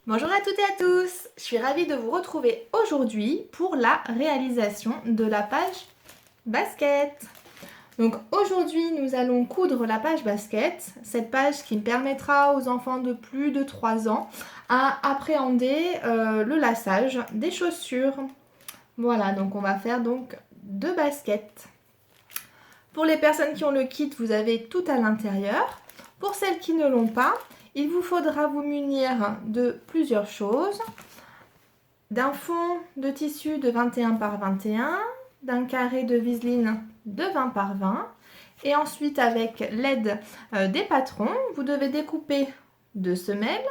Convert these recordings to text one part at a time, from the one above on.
Bonjour à toutes et à tous, je suis ravie de vous retrouver aujourd'hui pour la réalisation de la page basket. Donc aujourd'hui nous allons coudre la page basket, cette page qui permettra aux enfants de plus de 3 ans à appréhender le lassage des chaussures. Voilà, donc on va faire donc 2 baskets. Pour les personnes qui ont le kit, vous avez tout à l'intérieur. Pour celles qui ne l'ont pas, il vous faudra vous munir de plusieurs choses. D'un fond de tissu de 21 par 21, d'un carré de viseline de 20 par 20. Et ensuite, avec l'aide des patrons, vous devez découper 2 semelles,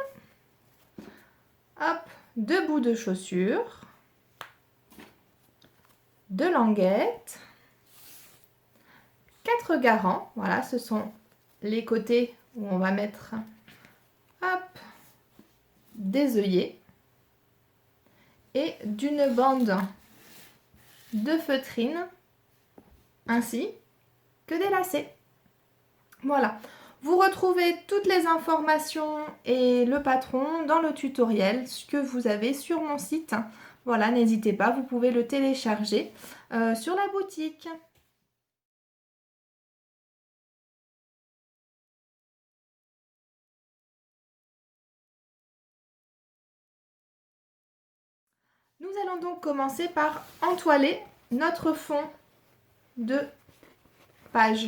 hop, 2 bouts de chaussures, 2 languettes, 4 garants. Voilà, ce sont les côtés où on va mettre hop, des œillets et d'une bande de feutrine ainsi que des lacets. Voilà, vous retrouvez toutes les informations et le patron dans le tutoriel que vous avez sur mon site. Voilà, n'hésitez pas, vous pouvez le télécharger sur la boutique. Nous allons donc commencer par entoiler notre fond de page.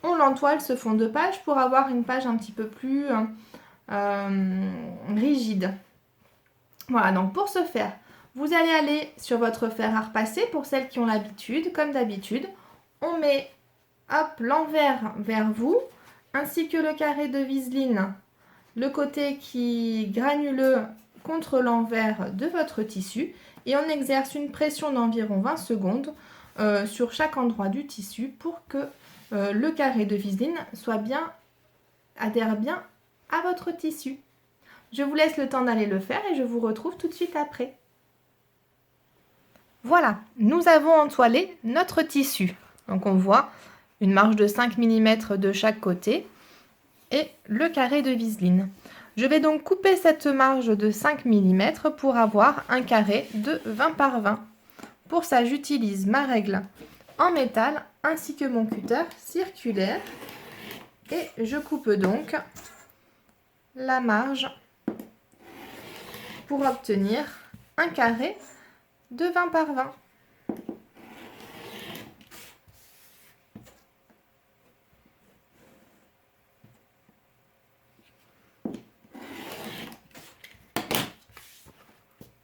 On l'entoile ce fond de page pour avoir une page un petit peu plus rigide. Voilà, donc pour ce faire, vous allez aller sur votre fer à repasser pour celles qui ont l'habitude. Comme d'habitude, on met hop, l'envers vers vous, ainsi que le carré de viseline, le côté qui granuleux contre l'envers de votre tissu, et on exerce une pression d'environ 20 secondes sur chaque endroit du tissu pour que le carré de viseline adhère bien à votre tissu. Je vous laisse le temps d'aller le faire et je vous retrouve tout de suite après. Voilà, nous avons entoilé notre tissu. Donc on voit une marge de 5 mm de chaque côté et le carré de viseline. Je vais donc couper cette marge de 5 mm pour avoir un carré de 20 par 20. Pour ça, j'utilise ma règle en métal ainsi que mon cutter circulaire et je coupe donc la marge pour obtenir un carré de 20 par 20.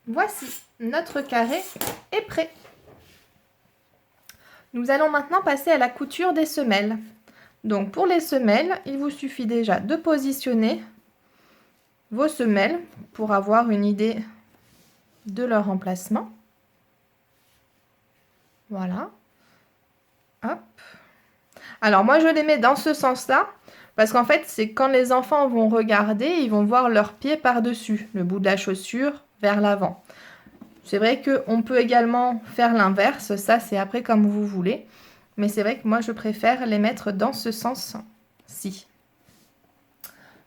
Voici, notre carré est prêt. Nous allons maintenant passer à la couture des semelles. Donc pour les semelles, il vous suffit déjà de positionner vos semelles pour avoir une idée de leur emplacement. Voilà. Hop. Alors moi je les mets dans ce sens-là parce qu'en fait c'est quand les enfants vont regarder, ils vont voir leurs pieds par-dessus, le bout de la chaussure vers l'avant. C'est vrai qu'on peut également faire l'inverse, ça c'est après comme vous voulez. Mais c'est vrai que moi je préfère les mettre dans ce sens-ci.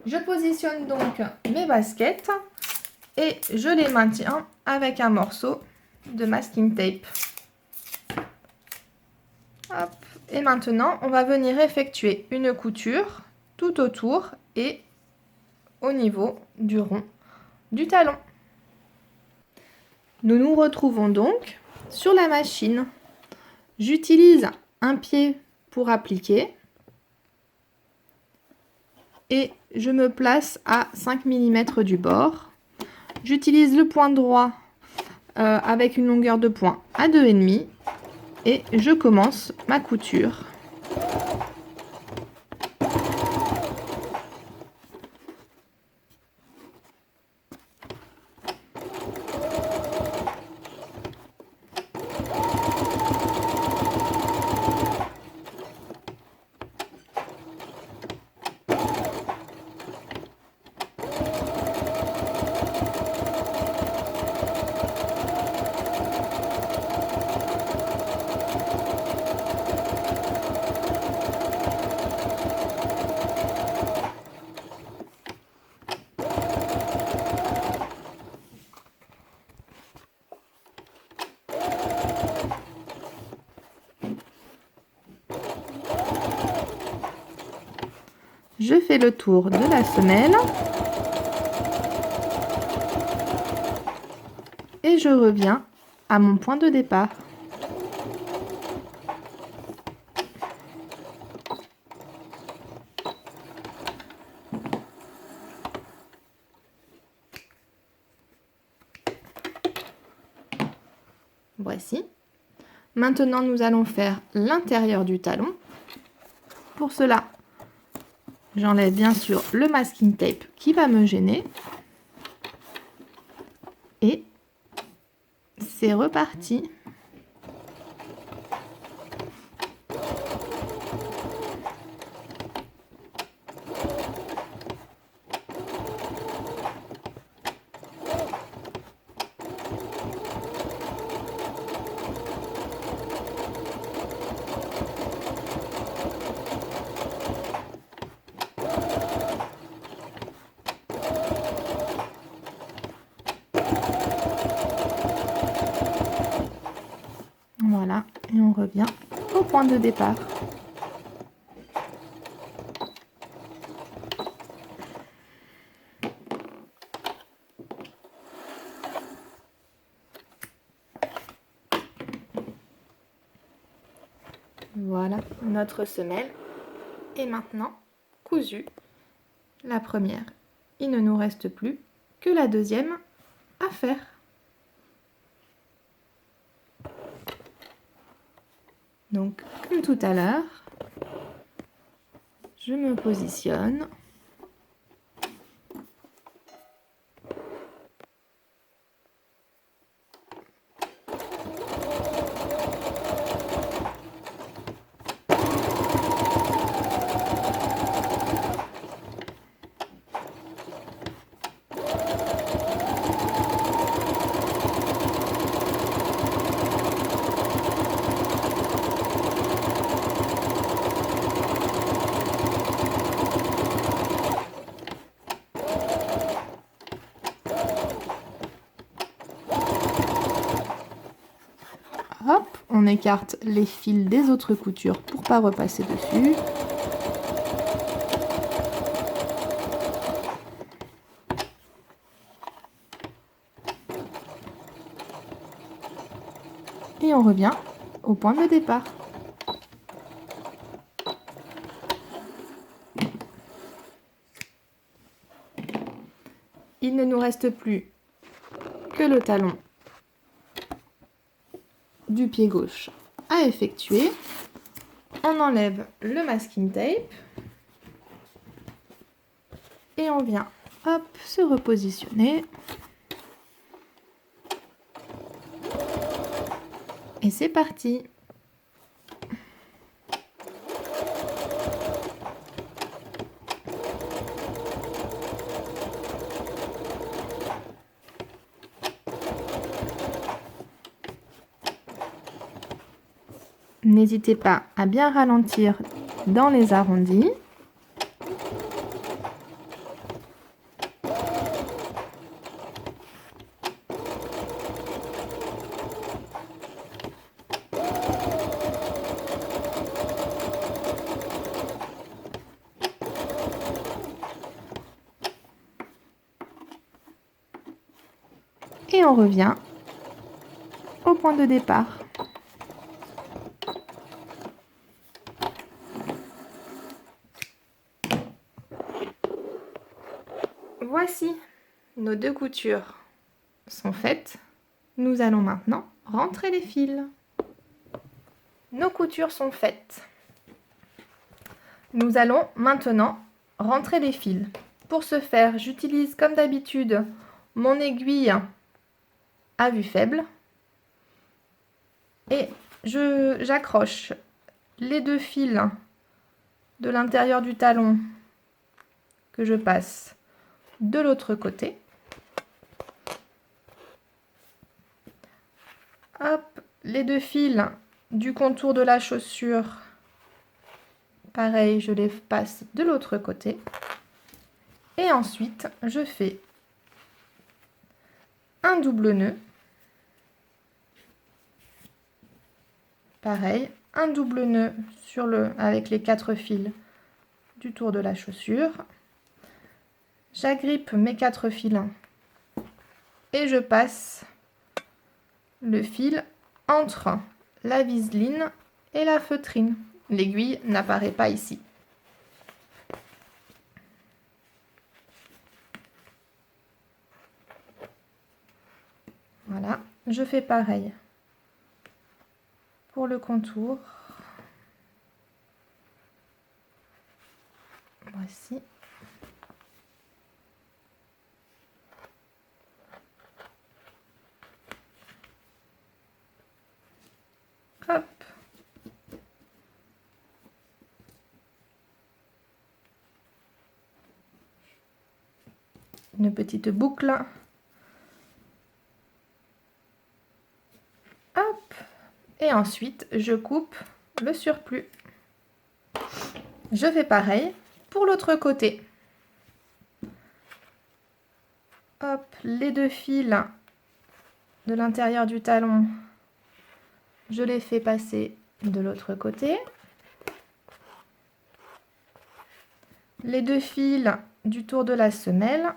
Je positionne donc mes baskets et je les maintiens avec un morceau de masking tape. Hop. Et maintenant, on va venir effectuer une couture tout autour et au niveau du rond du talon. Nous nous retrouvons donc sur la machine. J'utilise un pied pour appliquer et je me place à 5 mm du bord. J'utilise le point droit avec une longueur de point à 2,5 et je commence ma couture. je fais le tour de la semelle et je reviens à mon point de départ. Voici. Maintenant, nous allons faire l'intérieur du talon. Pour cela, j'enlève bien sûr le masking tape qui va me gêner. Et c'est reparti. Voilà, et on revient au point de départ. Voilà, notre semelle est maintenant cousue. La première, il ne nous reste plus que la deuxième à faire. Donc, comme tout à l'heure, je me positionne. Hop, on écarte les fils des autres coutures pour ne pas repasser dessus. Et on revient au point de départ. Il ne nous reste plus que le talon du pied gauche à effectuer. On enlève le masking tape et on vient hop, se repositionner. Et c'est parti. N'hésitez pas à bien ralentir dans les arrondis. Et on revient au point de départ. Voici, nos deux coutures sont faites. Nous allons maintenant rentrer les fils. Nos coutures sont faites. Nous allons maintenant rentrer les fils. Pour ce faire, j'utilise comme d'habitude mon aiguille à vue faible et j'accroche les deux fils de l'intérieur du talon que je passe de l'autre côté. Hop, les deux fils du contour de la chaussure, pareil, je les passe de l'autre côté. Et ensuite, je fais un double nœud. Pareil, un double nœud avec les 4 fils du tour de la chaussure. J'agrippe mes 4 fils et je passe le fil entre la viseline et la feutrine. L'aiguille n'apparaît pas ici. Voilà, je fais pareil pour le contour. Voici. Hop. Une petite boucle. Hop. Et ensuite, je coupe le surplus. Je fais pareil pour l'autre côté. Hop, les 2 fils de l'intérieur du talon, je les fais passer de l'autre côté. Les 2 fils du tour de la semelle,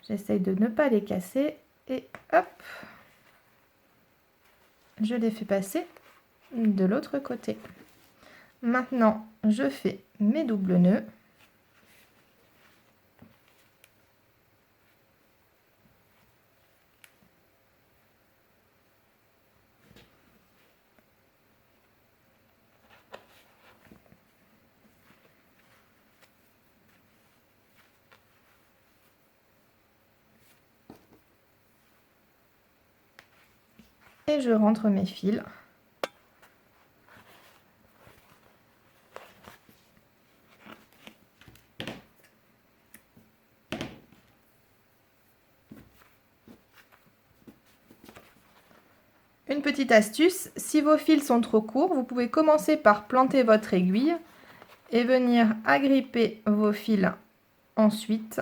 j'essaye de ne pas les casser et hop, je les fais passer de l'autre côté. Maintenant, je fais mes doubles nœuds. Et je rentre mes fils. Une petite astuce, si vos fils sont trop courts, vous pouvez commencer par planter votre aiguille et venir agripper vos fils ensuite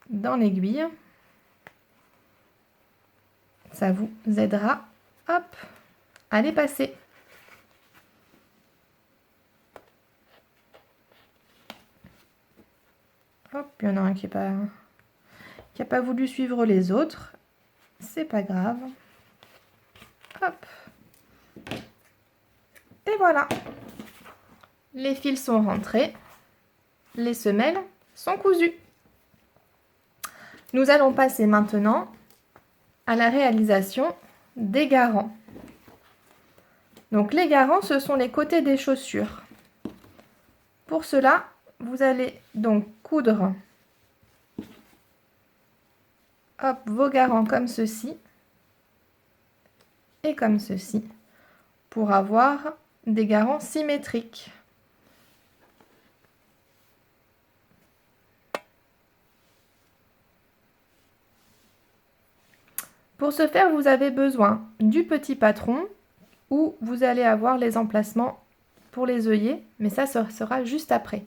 dans l'aiguille. Ça vous aidera, hop, à les passer. Hop, il y en a un qui n'a pas voulu suivre les autres. C'est pas grave. Hop. Et voilà. Les fils sont rentrés. Les semelles sont cousues. Nous allons passer maintenant à la réalisation des garants. Donc les garants, ce sont les côtés des chaussures. Pour cela, vous allez donc coudre hop, vos garants comme ceci et comme ceci pour avoir des garants symétriques. Pour ce faire, vous avez besoin du petit patron où vous allez avoir les emplacements pour les œillets, mais ça sera juste après.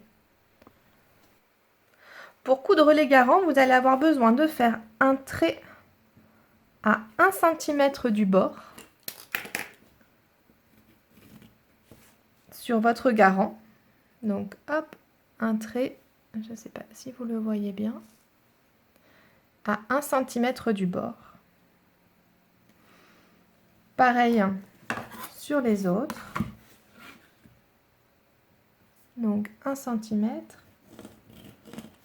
Pour coudre les garants, vous allez avoir besoin de faire un trait à 1 cm du bord sur votre garant. Donc hop, un trait, je ne sais pas si vous le voyez bien, à 1 cm du bord. Pareil sur les autres. Donc 1 cm.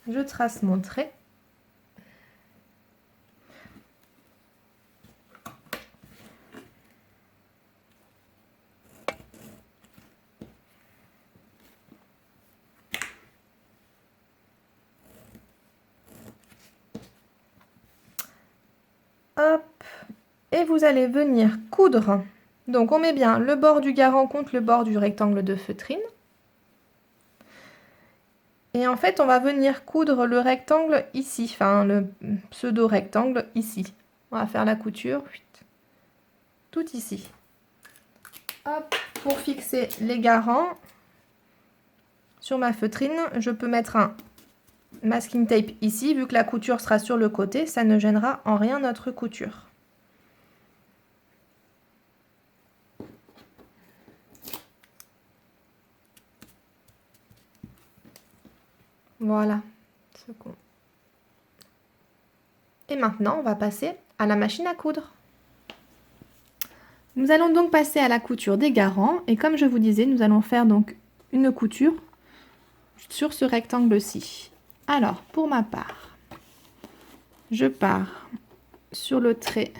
Je trace mon trait. Hop. Et vous allez venir coudre. Donc on met bien le bord du garant contre le bord du rectangle de feutrine. Et en fait, on va venir coudre le rectangle ici, enfin le pseudo-rectangle ici. On va faire la couture, tout ici. Hop, pour fixer les garants, sur ma feutrine, je peux mettre un masking tape ici, vu que la couture sera sur le côté, ça ne gênera en rien notre couture. Voilà. Et maintenant, on va passer à la machine à coudre. Nous allons donc passer à la couture des garants. Et comme je vous disais, nous allons faire donc une couture sur ce rectangle-ci. Alors, pour ma part, je pars sur le trait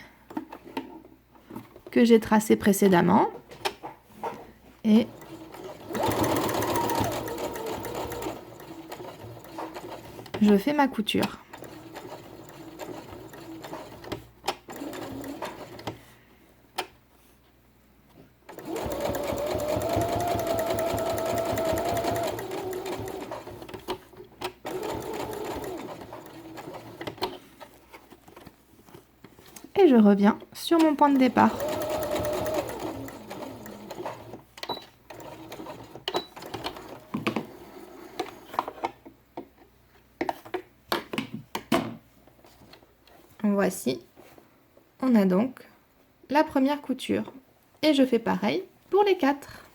que j'ai tracé précédemment et je fais ma couture. Et je reviens sur mon point de départ. Voici, on a donc la première couture. Et je fais pareil pour les 4.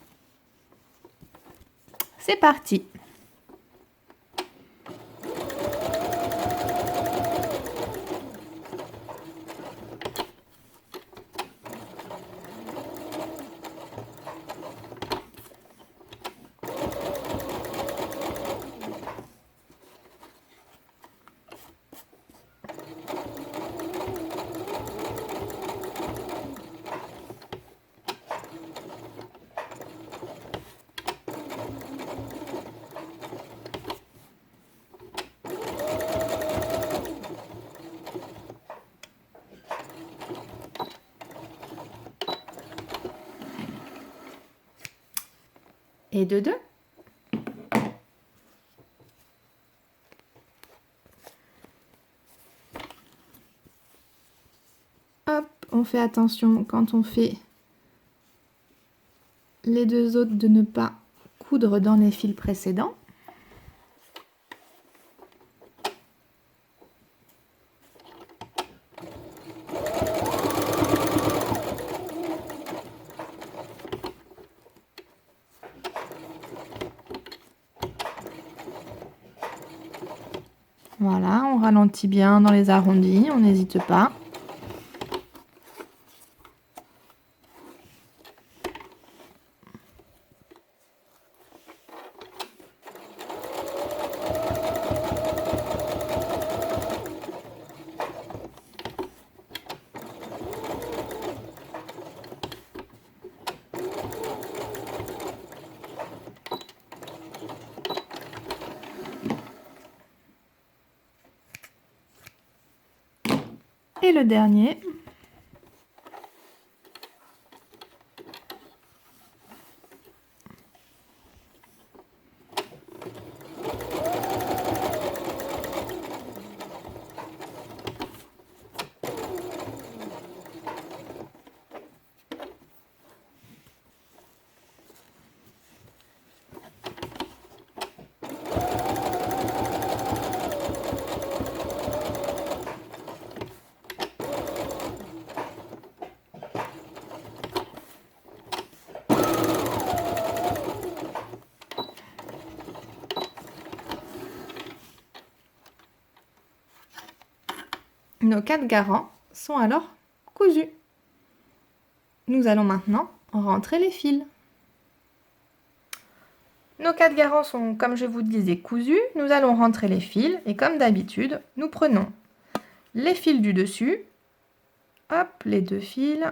C'est parti! Et de 2. Hop, on fait attention quand on fait les 2 autres de ne pas coudre dans les fils précédents. Voilà, on ralentit bien dans les arrondis, on n'hésite pas. Et le dernier. Nos 4 garants sont alors cousus. Nous allons maintenant rentrer les fils. Nos 4 garants sont, comme je vous le disais, cousus. Nous allons rentrer les fils et comme d'habitude, nous prenons les fils du dessus. Hop, les 2 fils.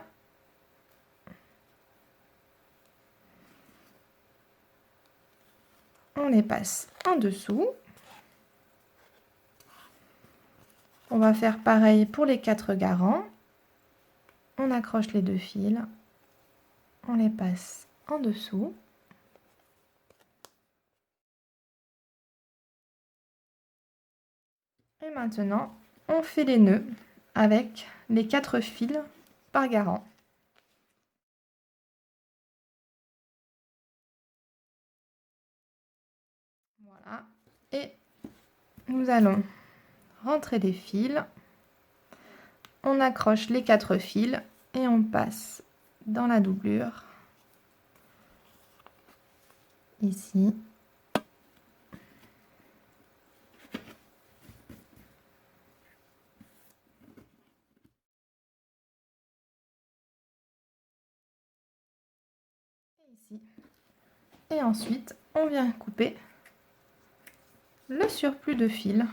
On les passe en dessous. On va faire pareil pour les 4 garants. On accroche les 2 fils. On les passe en dessous. Et maintenant, on fait les nœuds avec les 4 fils par garant. Voilà. Et nous allons rentrer les fils. On accroche les 4 fils et on passe dans la doublure. Ici. Et ensuite, on vient couper le surplus de fil.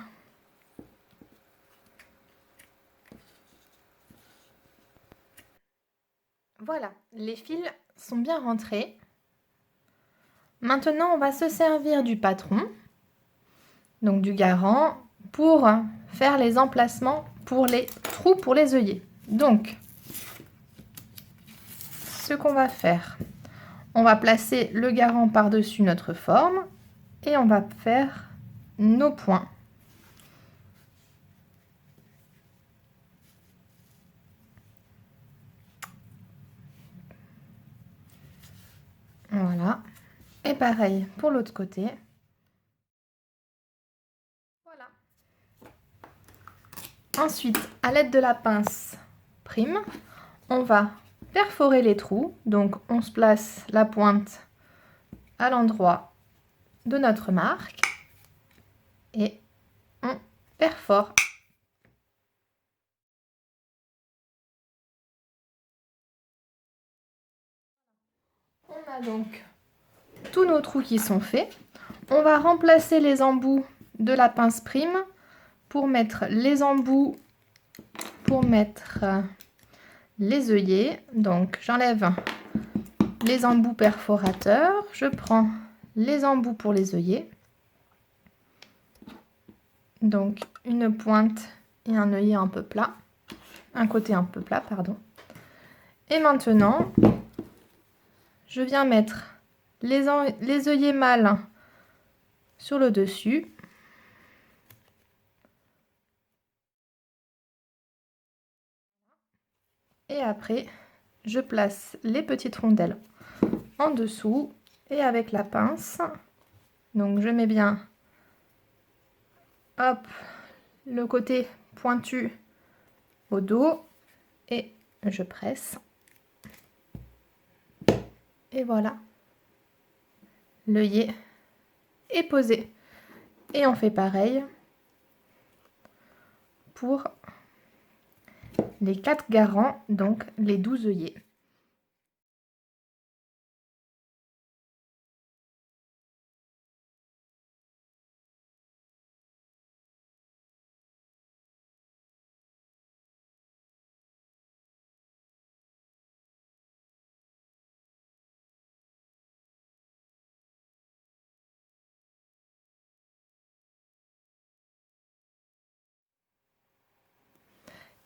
Voilà, les fils sont bien rentrés. Maintenant, on va se servir du patron, donc du garant, pour faire les emplacements pour les trous pour les œillets. Donc, ce qu'on va faire, on va placer le garant par-dessus notre forme et on va faire nos points. Voilà. Et pareil pour l'autre côté. Voilà. Ensuite, à l'aide de la pince prime, on va perforer les trous. Donc, on se place la pointe à l'endroit de notre marque et on perfore. On a donc tous nos trous qui sont faits. On va remplacer les embouts de la pince prime pour mettre les embouts, pour mettre les œillets. Donc j'enlève les embouts perforateurs, je prends les embouts pour les œillets. Donc une pointe et un œillet un peu plat, un côté un peu plat, pardon. Et maintenant, je viens mettre les œillets mâles sur le dessus. Et après, je place les petites rondelles en dessous et avec la pince. Donc je mets bien, hop, le côté pointu au dos et je presse. Et voilà, l'œillet est posé. Et on fait pareil pour les 4 garants, donc les 12 œillets.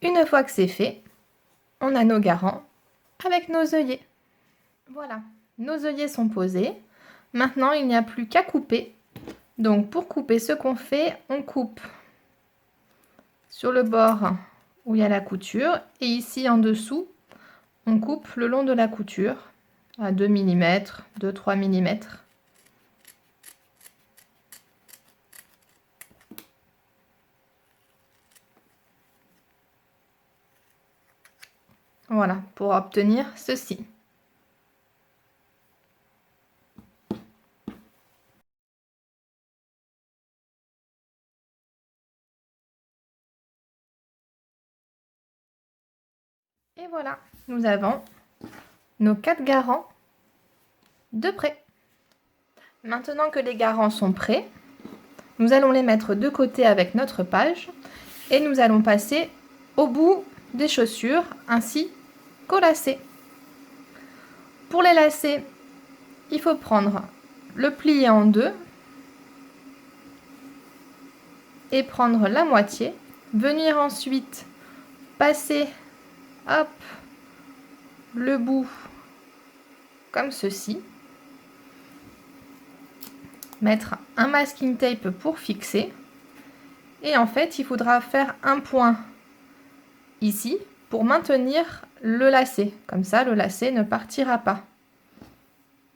Une fois que c'est fait, on a nos garants avec nos œillets. Voilà, nos œillets sont posés. Maintenant, il n'y a plus qu'à couper. Donc, pour couper, ce qu'on fait, on coupe sur le bord où il y a la couture. Et ici, en dessous, on coupe le long de la couture à 2 mm, 2-3 mm. Voilà, pour obtenir ceci. Et voilà, nous avons nos 4 garants de prêt. Maintenant que les garants sont prêts, nous allons les mettre de côté avec notre page et nous allons passer au bout des chaussures ainsi qu'aux lacets. Pour les lacets, il faut prendre le plier en deux et prendre la moitié, venir ensuite passer, hop, le bout comme ceci, mettre un masking tape pour fixer et en fait il faudra faire un point ici pour maintenir le lacet, comme ça le lacet ne partira pas.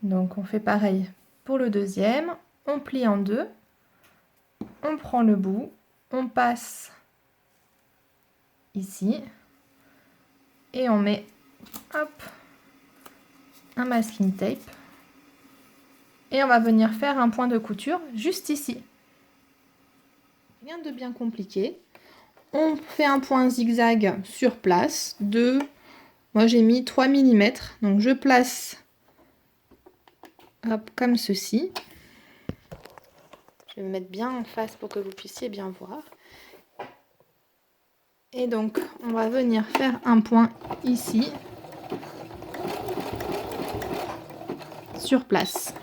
Donc on fait pareil pour le deuxième, on plie en deux, on prend le bout, on passe ici et on met, hop, un masking tape et on va venir faire un point de couture juste ici. Rien de bien compliqué. On fait un point zigzag sur place de, moi j'ai mis 3 mm, donc je place Hop, comme ceci. Je vais me mettre bien en face pour que vous puissiez bien voir. Et donc, on va venir faire un point ici, sur place.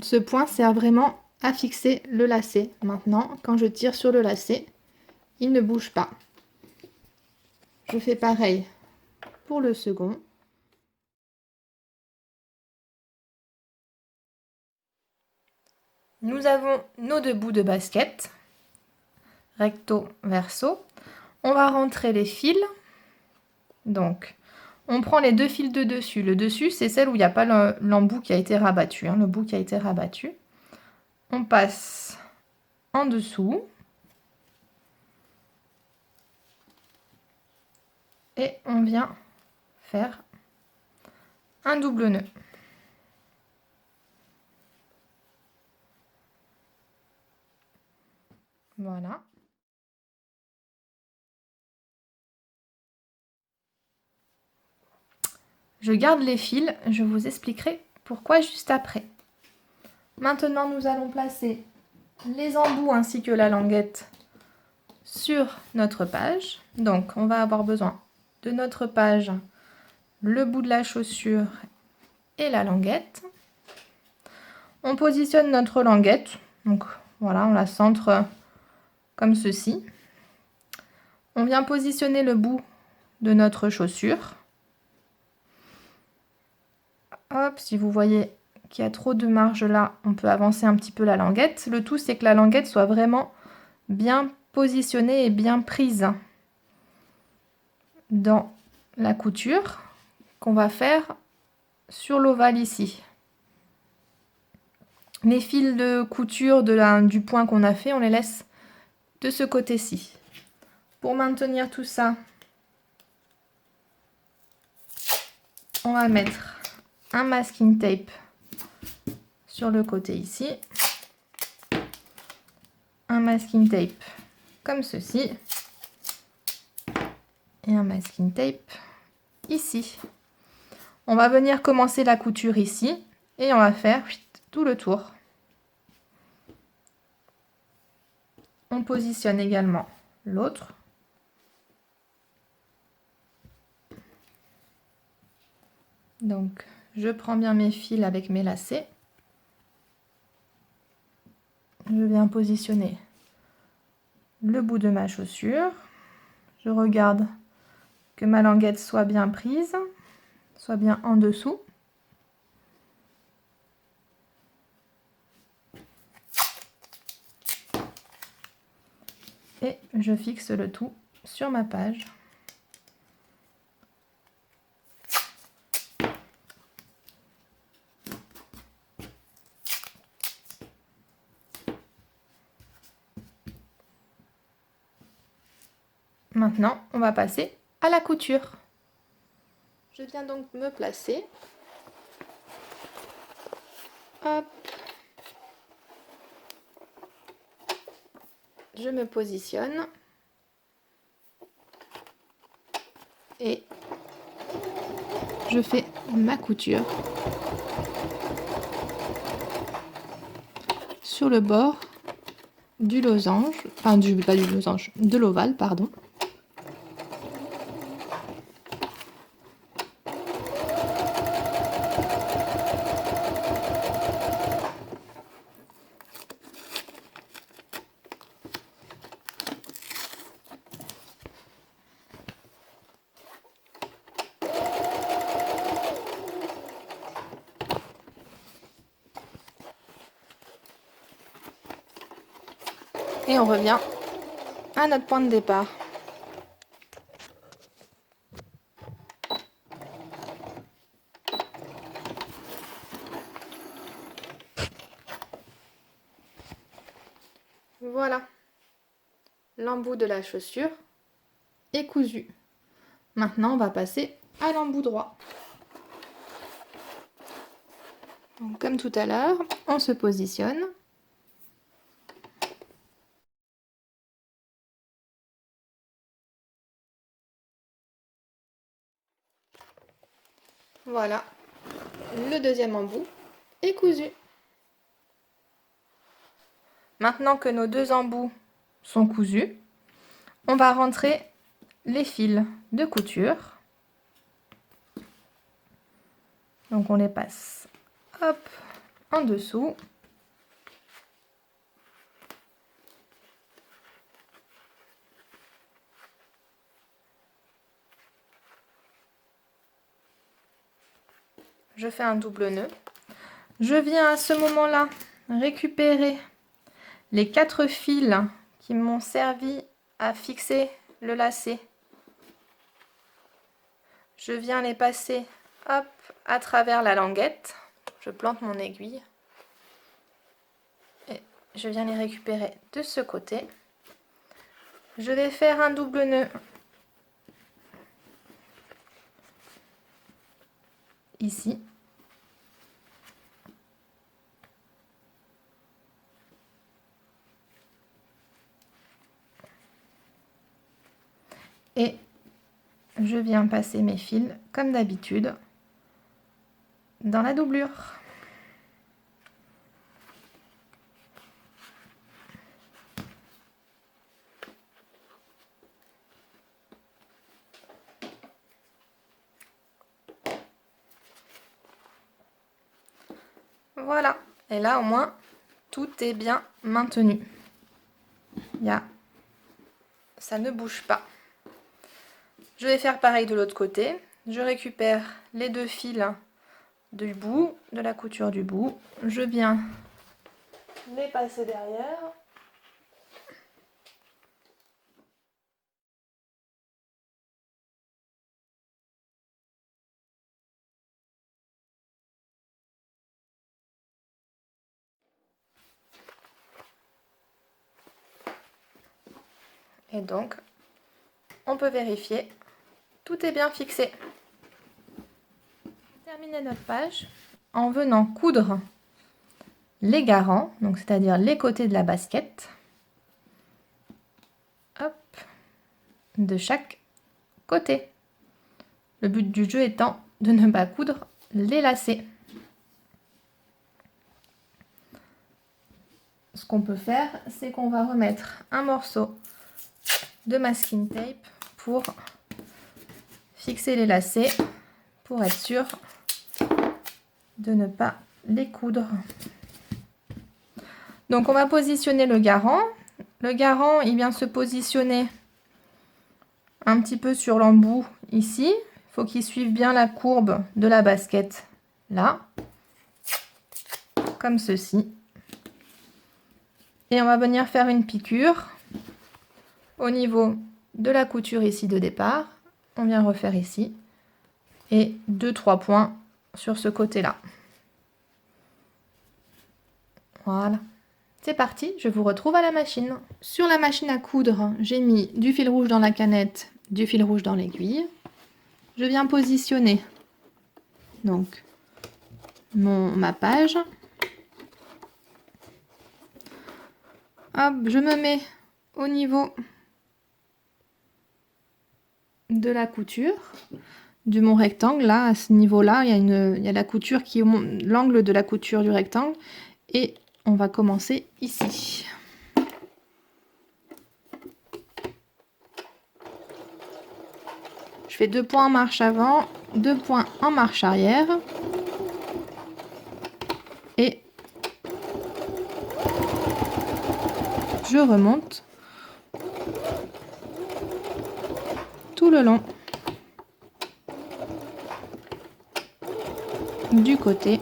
Ce point sert vraiment à fixer le lacet. Maintenant, quand je tire sur le lacet, il ne bouge pas. Je fais pareil pour le second. Nous avons nos deux bouts de basket, recto, verso. On va rentrer les fils. Donc, on prend les deux fils de dessus. Le dessus, c'est celle où il n'y a pas l'embout qui a été rabattu, le bout qui a été rabattu. On passe en dessous. Et on vient faire un double nœud. Voilà. Je garde les fils, je vous expliquerai pourquoi juste après. Maintenant, nous allons placer les embouts ainsi que la languette sur notre page. Donc, on va avoir besoin de notre page, le bout de la chaussure et la languette. On positionne notre languette. Donc, voilà, on la centre comme ceci. On vient positionner le bout de notre chaussure. Hop, si vous voyez qu'il y a trop de marge là, on peut avancer un petit peu la languette. Le tout, c'est que la languette soit vraiment bien positionnée et bien prise dans la couture qu'on va faire sur l'ovale ici. Les fils de couture du point qu'on a fait, on les laisse de ce côté-ci. Pour maintenir tout ça, on va mettre un masking tape sur le côté ici, un masking tape comme ceci et un masking tape ici. On va venir commencer la couture ici et on va faire tout le tour. On positionne également l'autre. Donc, je prends bien mes fils avec mes lacets. Je viens positionner le bout de ma chaussure. Je regarde que ma languette soit bien prise, soit bien en dessous. Et je fixe le tout sur ma page. Maintenant, on va passer à la couture. Je viens donc me placer. Hop. Je me positionne. Et je fais ma couture sur le bord du losange, enfin pas du losange, de l'ovale, pardon. Et on revient à notre point de départ. Voilà, l'embout de la chaussure est cousu. Maintenant, on va passer à l'embout droit. Donc, comme tout à l'heure, on se positionne. Voilà, le deuxième embout est cousu. Maintenant que nos deux embouts sont cousus, on va rentrer les fils de couture. Donc on les passe, hop, en dessous. Je fais un double nœud. Je viens à ce moment-là récupérer les 4 fils qui m'ont servi à fixer le lacet. Je viens les passer, hop, à travers la languette. Je plante mon aiguille. Et je viens les récupérer de ce côté. Je vais faire un double nœud ici. Et je viens passer mes fils, comme d'habitude, dans la doublure. Voilà. Et là, au moins, tout est bien maintenu. Ça ne bouge pas. Je vais faire pareil de l'autre côté. Je récupère les 2 fils du bout, de la couture du bout. Je viens les passer derrière. Et donc, on peut vérifier, tout est bien fixé. Terminer notre page en venant coudre les garants, donc c'est-à-dire les côtés de la basket, hop, de chaque côté. Le but du jeu étant de ne pas coudre les lacets. Ce qu'on peut faire, c'est qu'on va remettre un morceau de masking tape pour fixer les lacets, pour être sûr de ne pas les coudre. Donc on va positionner le garant. Le garant, il vient se positionner un petit peu sur l'embout ici. Il faut qu'il suive bien la courbe de la basket là, comme ceci. Et on va venir faire une piqûre au niveau de la couture ici de départ. On vient refaire ici et 2-3 points sur ce côté-là. Voilà. C'est parti, je vous retrouve à la machine. Sur la machine à coudre, j'ai mis du fil rouge dans la canette, du fil rouge dans l'aiguille. Je viens positionner donc ma page. Hop, je me mets au niveau de la couture, de mon rectangle. Là, à ce niveau-là, il y a la couture qui est l'angle de la couture du rectangle. Et on va commencer ici. Je fais 2 points en marche avant, 2 points en marche arrière. Et je remonte tout le long du côté.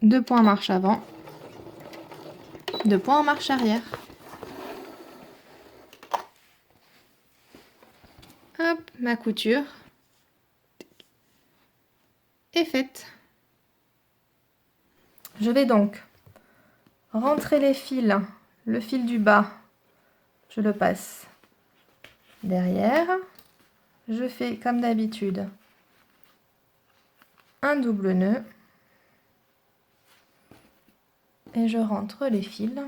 Deux points en marche avant, 2 points en marche arrière. Hop, ma couture est faite. Je vais donc rentrer les fils, le fil du bas, je le passe derrière. Je fais comme d'habitude un double nœud et je rentre les fils.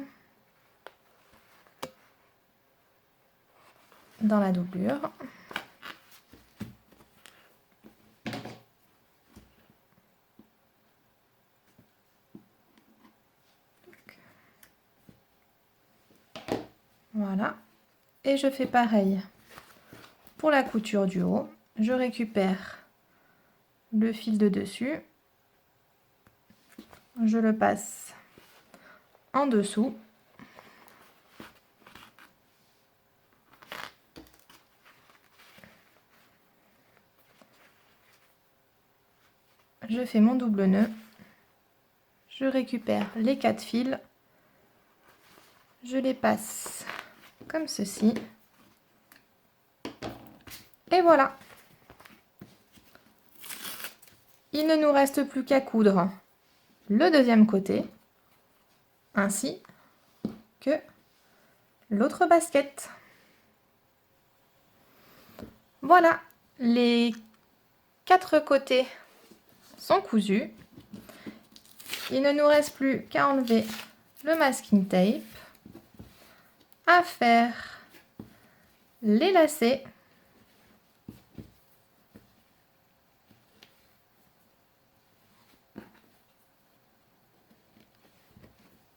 dans la doublure. Voilà. Et je fais pareil pour la couture du haut. Je récupère le fil de dessus. Je le passe en dessous. Je fais mon double nœud. Je récupère les 4 fils. Je les passe comme ceci. Et voilà. Il ne nous reste plus qu'à coudre le deuxième côté, ainsi que l'autre basket. Voilà, les 4 côtés sont cousus. Il ne nous reste plus qu'à enlever le masking tape, à faire les lacets.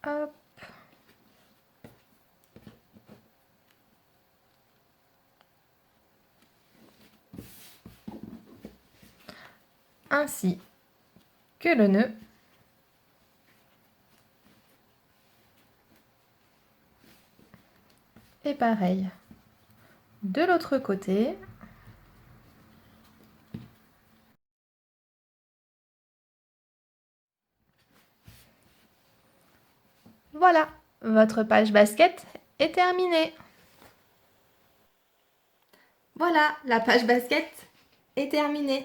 Hop. Ainsi que le nœud. Et pareil de l'autre côté. Voilà, votre page basket est terminée. Voilà, la page basket est terminée.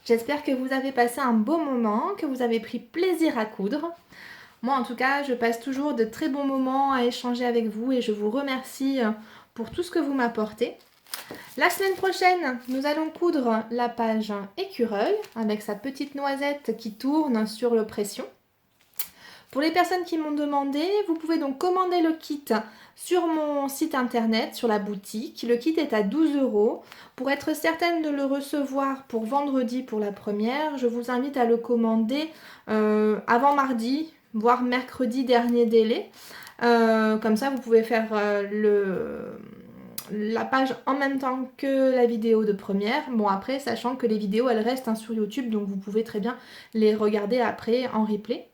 J'espère que vous avez passé un beau moment, que vous avez pris plaisir à coudre. Moi, en tout cas, je passe toujours de très bons moments à échanger avec vous et je vous remercie pour tout ce que vous m'apportez. La semaine prochaine, nous allons coudre la page écureuil avec sa petite noisette qui tourne sur le pression. Pour les personnes qui m'ont demandé, vous pouvez donc commander le kit sur mon site internet, sur la boutique. Le kit est à 12 €. Pour être certaine de le recevoir pour vendredi pour la première, je vous invite à le commander avant mardi, voire mercredi dernier délai. Comme ça, vous pouvez faire la page en même temps que la vidéo de première. Bon, après, sachant que les vidéos, elles restent sur YouTube, donc vous pouvez très bien les regarder après en replay.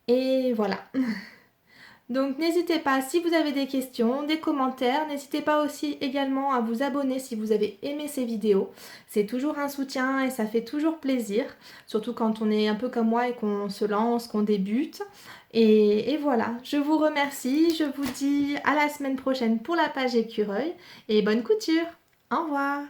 Et voilà. Donc n'hésitez pas, si vous avez des questions, des commentaires, n'hésitez pas aussi également à vous abonner si vous avez aimé ces vidéos. C'est toujours un soutien et ça fait toujours plaisir, surtout quand on est un peu comme moi et qu'on se lance, qu'on débute. Et voilà, je vous remercie, je vous dis à la semaine prochaine pour la page écureuil et bonne couture. Au revoir.